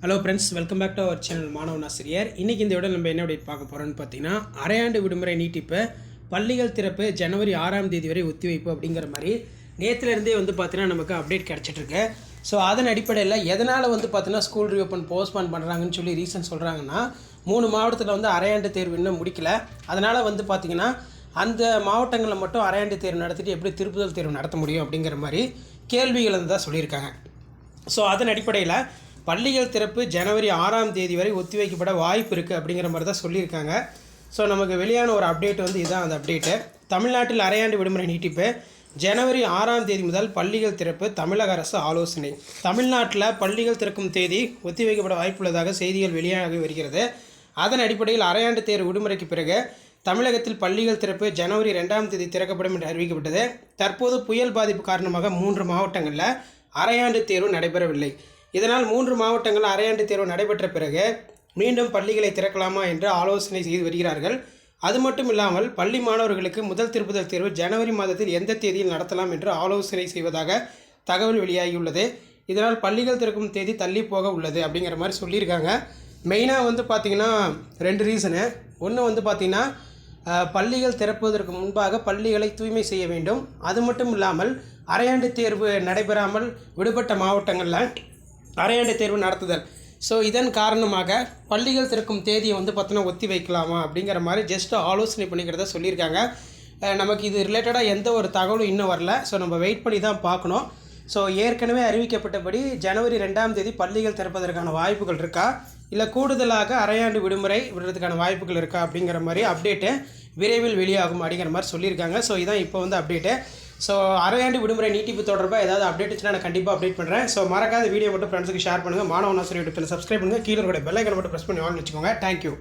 Hello friends, welcome back to our channel மாணவன் ஆசிரியர். இன்றைக்கி இந்த விட நம்ம என்ன அப்டேட் பார்க்க போகிறோன்னு பார்த்தீங்கன்னா, அரையாண்டு விடுமுறை நீட்டிப்பு, பள்ளிகள் திறப்பு ஜனவரி 6ஆம் தேதி வரை ஒத்திவைப்பு அப்படிங்கிற மாதிரி நேற்றுலேருந்தே பார்த்தீங்கன்னா நமக்கு அப்டேட் கிடச்சிட்ருக்கு. ஸோ அதன் அடிப்படையில் எதனால் பார்த்தீங்கன்னா ஸ்கூல் ரீஓப்பன் போஸ்ட்பான் பண்ணுறாங்கன்னு சொல்லி ரீசன் சொல்கிறாங்கன்னா, 3 மாவட்டத்தில் அரையாண்டு தேர்வு இன்னும் முடிக்கல. அதனால் பார்த்தீங்கன்னா அந்த மாவட்டங்களில் மட்டும் அரையாண்டு தேர்வு நடத்திட்டு எப்படி திருப்புதல் தேர்வு நடத்த முடியும் அப்படிங்கிற மாதிரி கேள்விகள் தான் சொல்லியிருக்காங்க. ஸோ அதன் அடிப்படையில் பள்ளிகள் திறப்பு ஜனவரி 6ஆம் தேதி வரை ஒத்திவைக்கப்பட வாய்ப்பு இருக்குது அப்படிங்கிற மாதிரி தான் சொல்லியிருக்காங்க. ஸோ நமக்கு வெளியான ஒரு அப்டேட் இதுதான் அந்த அப்டேட்டு. தமிழ்நாட்டில் அரையாண்டு விடுமுறை நீட்டிப்பு ஜனவரி 6ஆம் தேதி முதல் பள்ளிகள் திறப்பு தமிழக அரசு ஆலோசனை. தமிழ்நாட்டில் பள்ளிகள் திறக்கும் தேதி ஒத்திவைக்கப்பட வாய்ப்புள்ளதாக செய்திகள் வெளியாகி வருகிறது. அதன் அடிப்படையில் அரையாண்டு தேர்வு விடுமுறைக்கு பிறகு தமிழகத்தில் பள்ளிகள் திறப்பு ஜனவரி 2ஆம் தேதி திறக்கப்படும் என்று அறிவிக்கப்பட்டது. தற்போது புயல் பாதிப்பு காரணமாக 3 மாவட்டங்களில் அரையாண்டு தேர்வு நடைபெறவில்லை. இதனால் 3 மாவட்டங்கள் அரையாண்டு தேர்வு நடைபெற்ற பிறகு மீண்டும் பள்ளிகளை திறக்கலாமா என்று ஆலோசனை செய்து வருகிறார்கள். அது மட்டும் இல்லாமல் பள்ளி மாணவர்களுக்கு முதல் திருப்புதல் தேர்வு ஜனவரி மாதத்தில் எந்த தேதியில் நடத்தலாம் என்று ஆலோசனை செய்வதாக தகவல் வெளியாகியுள்ளது. இதனால் பள்ளிகள் திறக்கும் தேதி தள்ளி போக உள்ளது அப்படிங்கிற மாதிரி சொல்லியிருக்காங்க. மெயினாக பார்த்திங்கன்னா 2 ரீசனு. ஒன்று பார்த்திங்கன்னா பள்ளிகள் திறப்பதற்கு முன்பாக பள்ளிகளை தூய்மை செய்ய வேண்டும். அது மட்டும் இல்லாமல் அரையாண்டு தேர்வு நடைபெறாமல் விடுபட்ட மாவட்டங்களில் அரையாண்டு தேர்வு நடத்துதல். ஸோ இதன் காரணமாக பள்ளிகள் திறக்கும் தேதியை பார்த்தீங்கன்னா ஒத்தி வைக்கலாமா அப்படிங்கிற மாதிரி ஜஸ்ட் ஆலோசனை பண்ணிக்கிறத சொல்லியிருக்காங்க. நமக்கு இது ரிலேட்டடாக எந்த ஒரு தகவலும் இன்னும் வரல. ஸோ நம்ம வெயிட் பண்ணி தான் பார்க்கணும். ஸோ ஏற்கனவே அறிவிக்கப்பட்டபடி ஜனவரி 2ஆம் தேதி பள்ளிகள் திறப்பதற்கான வாய்ப்புகள் இருக்கா, இல்லை கூடுதலாக அரையாண்டு விடுமுறை விடுறதுக்கான வாய்ப்புகள் இருக்கா அப்படிங்கிற மாதிரி அப்டேட்டு விரைவில் வெளியாகும் அப்படிங்கிற மாதிரி சொல்லியிருக்காங்க. ஸோ இதான் இப்போ அப்டேட்டு. ஸோ அரையாண்டு விடுமுறை நீட்டிப்பு தொடர்பாக ஏதாவது அப்டேட் இருந்துச்சுன்னா நான் கண்டிப்பாக அப்டேட் பண்ணுறேன். ஸோ மறக்காத வீடியோ மட்டும் ஃப்ரெண்ட்ஸுக்கு ஷேர் பண்ணுங்கள். மாணவன் ஆசிரியர் யூடியூப்பில் சப்ஸ்கிரைப் பண்ணுங்கள். கீழே கூட பெல் ஐக்கனை மட்டும் ப்ரெஸ் பண்ணி ஆன் வச்சுக்கோங்க. தேங்க்யூ.